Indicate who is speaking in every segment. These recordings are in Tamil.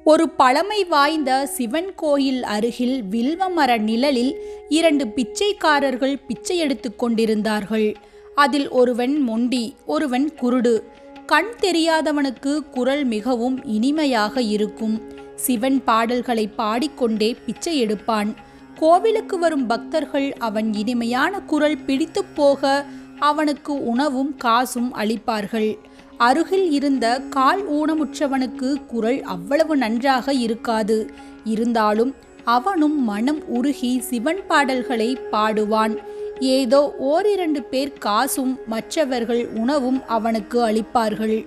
Speaker 1: ஒரு பழமை வாய்ந்த சிவன் கோயில் அருகில் வில்வமர நிழலில் 2 பிச்சைக்காரர்கள் பிச்சை எடுத்து கொண்டிருந்தார்கள். அதில் ஒருவன் மொண்டி, ஒருவன் குருடு. கண் தெரியாதவனுக்கு குரல் மிகவும் இனிமையாக இருக்கும். சிவன் பாடல்களை பாடிக்கொண்டே பிச்சை எடுப்பான். கோவிலுக்கு வரும் பக்தர்கள் அவன் இனிமையான குரல் பிடித்து போக அவனுக்கு உணவும் காசும் அளிப்பார்கள். அருகில் இருந்த கால் ஊனமுற்றவனுக்கு குரல் அவ்வளவு நன்றாக இருக்காது. இருந்தாலும் அவனும் மனம் உருகி சிவன் பாடல்களை பாடுவான். ஏதோ 1-2 பேர் காசும் மற்றவர்கள் உணவும் அவனுக்கு அளிப்பார்கள்.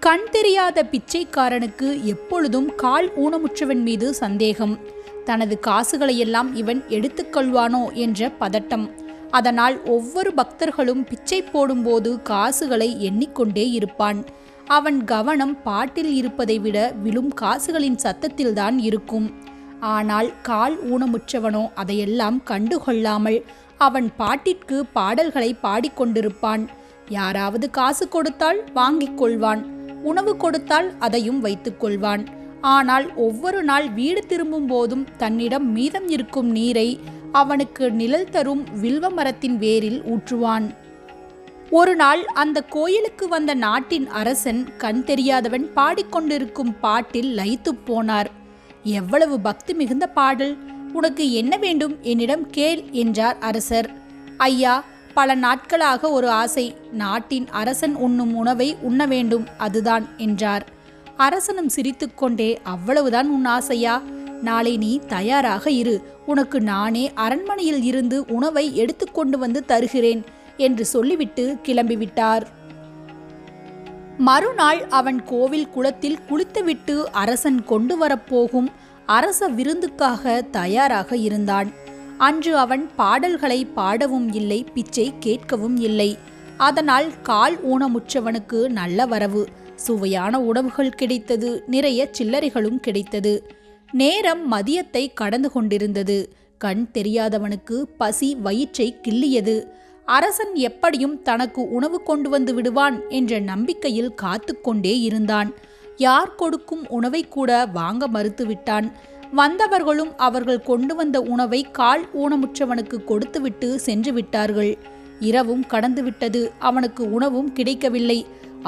Speaker 1: கண் தெரியாத பிச்சைக்காரனுக்கு எப்பொழுதும் கால் ஊனமுற்றவன் மீது சந்தேகம். தனது காசுகளையெல்லாம் இவன் எடுத்துக்கொள்வானோ என்ற பதட்டம். அதனால் ஒவ்வொரு பக்தர்களும் பிச்சை போடும்போது காசுகளை எண்ணிக்கொண்டே இருப்பான். அவன் கவனம் பாட்டில் இருப்பதை விட விழும் காசுகளின் சத்தத்தில்தான் இருக்கும். ஆனால் கால் ஊனமுற்றவனோ அதையெல்லாம் கண்டுகொள்ளாமல் அவன் பாட்டிற்கு பாடல்களை பாடிக்கொண்டிருப்பான். யாராவது காசு கொடுத்தால் வாங்கிக் கொள்வான், உணவு கொடுத்தால் அதையும் வைத்துக் கொள்வான். ஆனால் ஒவ்வொரு நாள் வீடு திரும்பும் போதும் தன்னிடம் மீதம் இருக்கும் நீரை அவனுக்கு நிழல் தரும் வில்வ மரத்தின் வேரில் ஊற்றுவான். ஒரு நாள் அந்த கோயிலுக்கு வந்த நாட்டின் அரசன் கண் தெரியாதவன் பாடிக்கொண்டிருக்கும் பாட்டில் லயித்து போனார். எவ்வளவு பக்தி மிகுந்த பாடல்! உனக்கு என்ன வேண்டும், என்னிடம் கேள் என்றார் அரசர். ஐயா, பல நாட்களாக ஒரு ஆசை. நாட்டின் அரசன் உண்ணும் உணவை உண்ண வேண்டும், அதுதான் என்றார். அரசனும் சிரித்துக்கொண்டே, அவ்வளவுதான் உன் ஆசையா? நாளை நீ தயாராக இரு, உனக்கு நானே அரண்மனையில் இருந்து உணவை எடுத்துக்கொண்டு வந்து தருகிறேன் என்று சொல்லிவிட்டு கிளம்பிவிட்டார். மறுநாள் அவன் கோவில் குளத்தில் குளித்துவிட்டு அரசன் கொண்டு வரப்போகும் அரச விருந்துக்காக தயாராக இருந்தான். அன்று அவன் பாடல்களை பாடவும் இல்லை, பிச்சை கேட்கவும் இல்லை. அதனால் கால் ஊனமுற்றவனுக்கு நல்ல வரவு. சுவையான உணவுகள் கிடைத்தது, நிறைய சில்லறைகளும் கிடைத்தது. நேரம் மதியத்தை கடந்து கொண்டிருந்தது. கண் தெரியாதவனுக்கு பசி வயிற்றை கிள்ளியது. அரசன் எப்படியும் தனக்கு உணவு கொண்டு வந்து விடுவான் என்ற நம்பிக்கையில் காத்து கொண்டே இருந்தான். யார் கொடுக்கும் உணவை கூட வாங்க மறுத்துவிட்டான். வந்தவர்களும் அவர்கள் கொண்டு வந்த உணவை கால் ஊனமுற்றவனுக்கு கொடுத்துவிட்டு சென்று விட்டார்கள். இரவும் கடந்துவிட்டது, அவனுக்கு உணவும் கிடைக்கவில்லை.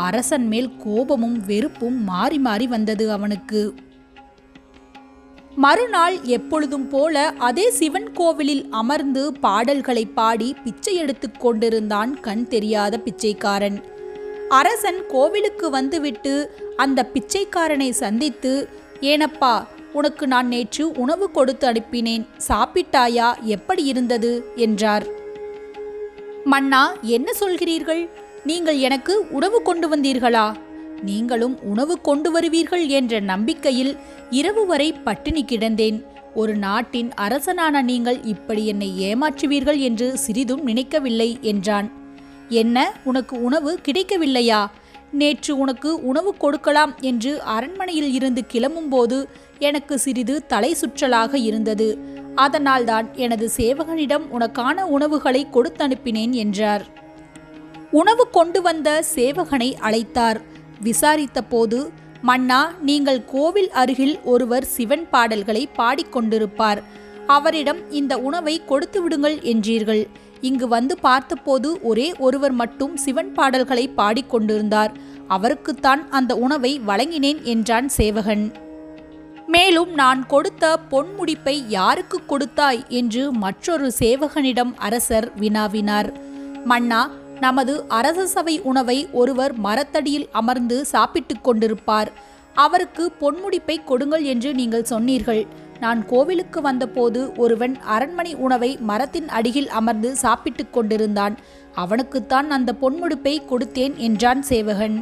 Speaker 1: அரசன் மேல் கோபமும் வெறுப்பும் மாறி மாறி வந்தது அவனுக்கு. மறுநாள் எப்பொழுதும் போல அதே சிவன் கோவிலில் அமர்ந்து பாடல்களை பாடி பிச்சை எடுத்து கொண்டிருந்தான் கண் தெரியாத பிச்சைக்காரன். அரசன் கோவிலுக்கு வந்துவிட்டு அந்த பிச்சைக்காரனை சந்தித்து, ஏனப்பா, உனக்கு நான் நேற்று உணவு கொடுத்து அனுப்பினேன், சாப்பிட்டாயா? எப்படி இருந்தது என்றார். மன்னா, என்ன சொல்கிறீர்கள்? நீங்கள் எனக்கு உணவு கொண்டு வந்தீர்களா? நீங்களும் உணவு கொண்டு வருவீர்கள் என்ற நம்பிக்கையில் இரவு வரை பட்டினி கிடந்தேன். ஒரு நாட்டின் அரசனான நீங்கள் இப்படி என்னை ஏமாற்றுவீர்கள் என்று சிறிதும் நினைக்கவில்லை என்றான். என்ன, உனக்கு உணவு கிடைக்கவில்லையா? நேற்று உனக்கு உணவு கொடுக்கலாம் என்று அரண்மனையில் இருந்து கிளம்பும்போது எனக்கு சிறிது தலை சுற்றலாக இருந்தது. அதனால்தான் எனது சேவகனிடம் உனக்கான உணவுகளை கொடுத்தனுப்பினேன் என்றார். உணவு கொண்டு வந்த சேவகனை அழைத்தார். விசாரித்த போது, மன்னா, நீங்கள் கோவில் அருகில் ஒருவர் சிவன் பாடல்களை பாடிக்கொண்டிருப்பார். அவரிடம் இந்த உணவை கொடுத்து விடுங்கள் என்றீர்கள். இங்கு வந்து பார்த்தபோது ஒரே ஒருவர் மட்டும் சிவன் பாடல்களை பாடிக்கொண்டிருந்தார். அவருக்குத்தான் அந்த உணவை வழங்கினேன் என்றான் சேவகன். மேலும் நான் கொடுத்த பொன்முடிப்பை யாருக்கு கொடுத்தாய் என்று மற்றொரு சேவகனிடம் அரசர் வினாவினார். மன்னா, நமது அரச சபை உணவை ஒருவர் மரத்தடியில் அமர்ந்து சாப்பிட்டு கொண்டிருப்பார். அவருக்கு பொன்முடிப்பை கொடுங்கள் என்று நீங்கள் சொன்னீர்கள். நான் கோவிலுக்கு வந்தபோது ஒருவன் அரண்மனை உணவை மரத்தின் அடியில் அமர்ந்து சாப்பிட்டு கொண்டிருந்தான். அவனுக்குத்தான் அந்த பொன்முடிப்பை கொடுத்தேன் என்றான் சேவகன்.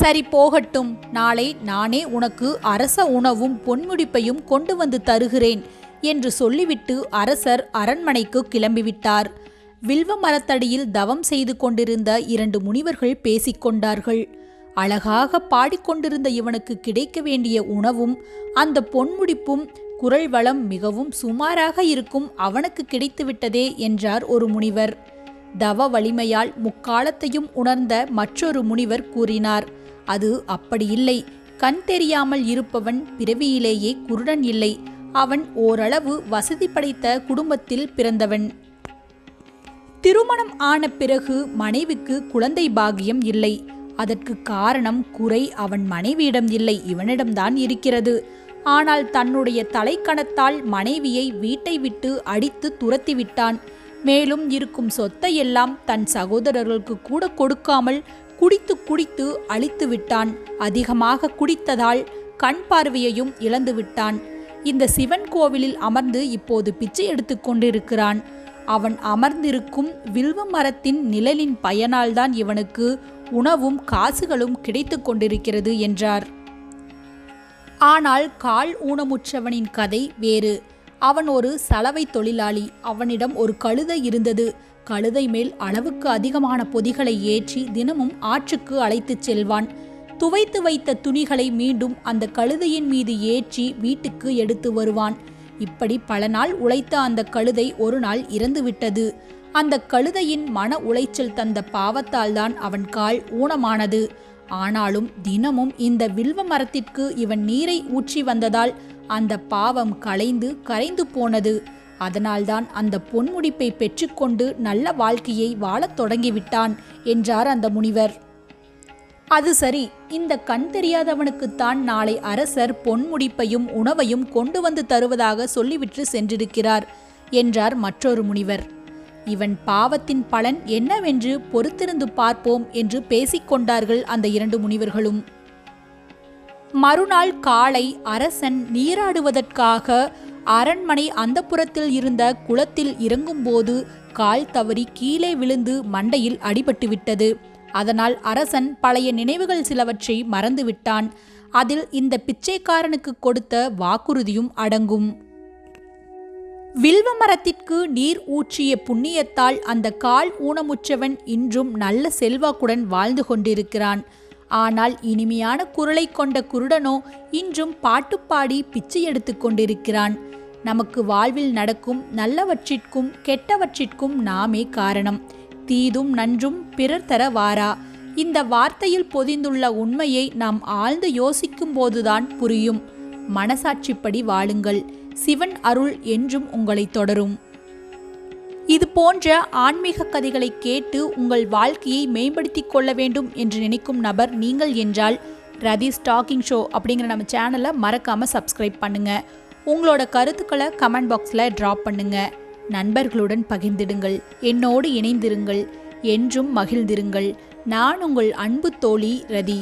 Speaker 1: சரி, போகட்டும். நாளை நானே உனக்கு அரச உணவும் பொன்முடிப்பையும் கொண்டு வந்து தருகிறேன் என்று சொல்லிவிட்டு அரசர் அரண்மனைக்கு கிளம்பிவிட்டார். வில்வ மரத்தடியில் தவம் செய்து கொண்டிருந்த 2 முனிவர்கள் பேசிக்கொண்டார்கள். அழகாக பாடிக்கொண்டிருந்த இவனுக்கு கிடைக்க வேண்டிய உணவும் அந்த பொன்முடிப்பும் குரல் வளம் மிகவும் சுமாராக இருக்கும் அவனுக்கு கிடைத்துவிட்டதே என்றார் ஒரு முனிவர். தவ வலிமையால் முக்காலத்தையும் உணர்ந்த மற்றொரு முனிவர் கூறினார், அது அப்படியில்லை. கண் தெரியாமல் இருப்பவன் பிறவியிலேயே குருடன் இல்லை. அவன் ஓரளவு வசதி படைத்த குடும்பத்தில் பிறந்தவன். திருமணம் ஆன பிறகு மனைவிக்கு குழந்தை பாக்கியம் இல்லை. அதற்கு காரணம் குறை அவன் மனைவியிடம் இல்லை, இவனிடம்தான் இருக்கிறது. ஆனால் தன்னுடைய தலைக்கணத்தால் மனைவியை வீட்டை விட்டு அடித்து துரத்தி விட்டான். மேலும் இருக்கும் சொத்தை எல்லாம் தன் சகோதரர்களுக்கு கூட கொடுக்காமல் குடித்து குடித்து அழித்து விட்டான். அதிகமாக குடித்ததால் கண் பார்வையையும் இழந்து விட்டான். இந்த சிவன் கோவிலில் அமர்ந்து இப்போது பிச்சை எடுத்து கொண்டிருக்கிறான். அவன் அமர்ந்திருக்கும் வில்வ மரத்தின் நிழலின் பயனால்தான் இவனுக்கு உணவும் காசுகளும் கிடைத்து கொண்டிருக்கிறது என்றார். ஆனால் கால் ஊனமுற்றவனின் கதை வேறு. அவன் ஒரு சலவை தொழிலாளி. அவனிடம் ஒரு கழுதை இருந்தது. கழுதை மேல் அளவுக்கு அதிகமான பொதிகளை ஏற்றி தினமும் ஆற்றுக்கு அழைத்துச் செல்வான். துவைத்து வைத்த துணிகளை மீண்டும் அந்த கழுதையின் மீது ஏற்றி வீட்டுக்கு எடுத்து வருவான். இப்படி பல நாள் உழைத்த அந்த கழுதை ஒரு நாள் இறந்துவிட்டது. அந்த கழுதையின் மன உளைச்சல் தந்த பாவத்தால் தான் அவன் கால் ஊனமானது. ஆனாலும் தினமும் இந்த வில்வ மரத்திற்கு இவன் நீரை ஊற்றி வந்ததால் அந்த பாவம் கரைந்து போனது. அதனால்தான் அந்த பொன்முடிப்பை பெற்றுக்கொண்டு நல்ல வாழ்க்கையை வாழத் தொடங்கிவிட்டான் என்றார் அந்த முனிவர். அது சரி, இந்த கண் தெரியாதவனுக்குத்தான் நாளை அரசர் பொன்முடிப்பையும் உணவையும் கொண்டு வந்து தருவதாக சொல்லிவிட்டு சென்றிருக்கிறார் என்றார் மற்றொரு முனிவர். இவன் பாவத்தின் பலன் என்னவென்று பொறுத்திருந்து பார்ப்போம் என்று பேசிக்கொண்டார்கள் அந்த இரண்டு முனிவர்களும். மறுநாள் காலை அரசன் நீராடுவதற்காக அரண்மனை அந்தப்புறத்தில் இருந்த குளத்தில் இறங்கும்போது கால் தவறி கீழே விழுந்து மண்டையில் அடிபட்டுவிட்டது. அதனால் அரசன் பழைய நினைவுகள் சிலவற்றை மறந்துவிட்டான். அதில் இந்த பிச்சைக்காரனுக்கு கொடுத்த வாக்குறுதியும் அடங்கும். வில்வ மரத்திற்கு நீர் ஊற்றிய புண்ணியத்தால் அந்த கால் ஊனமுற்றவன் இன்றும் நல்ல செல்வாக்குடன் வாழ்ந்து கொண்டிருக்கிறான். ஆனால் இனிமையான குரலை கொண்ட குருடனோ இன்றும் பாட்டுப்பாடி பிச்சை எடுத்து கொண்டிருக்கிறான். நமக்கு வாழ்வில் நடக்கும் நல்லவற்றிற்கும் கெட்டவற்றிற்கும் நாமே காரணம். தீதும் நன்றும் பிறர் தர வாரா. இந்த வார்த்தையில் பொதிந்துள்ள உண்மையை நாம் ஆழ்ந்து யோசிக்கும் போதுதான் புரியும். மனசாட்சிப்படி வாழுங்கள். சிவன் அருள் என்றும் உங்களை தொடரும். இது போன்ற ஆன்மீக கதைகளை கேட்டு உங்கள் வாழ்க்கையை மேம்படுத்திக் கொள்ள வேண்டும் என்று நினைக்கும் நபர் நீங்கள் என்றால் ரதீஸ் டாக்கிங் ஷோ அப்படிங்கிற நம்ம சேனலை மறக்காம சப்ஸ்கிரைப் பண்ணுங்க. உங்களோட கருத்துக்களை கமெண்ட் பாக்ஸில் ட்ராப் பண்ணுங்க. நண்பர்களுடன் பகிர்ந்திடுங்கள். என்னோடு இணைந்திருங்கள். என்றும் மகிழ்ந்திருங்கள். நான் உங்கள் அன்பு தோழி ரதி.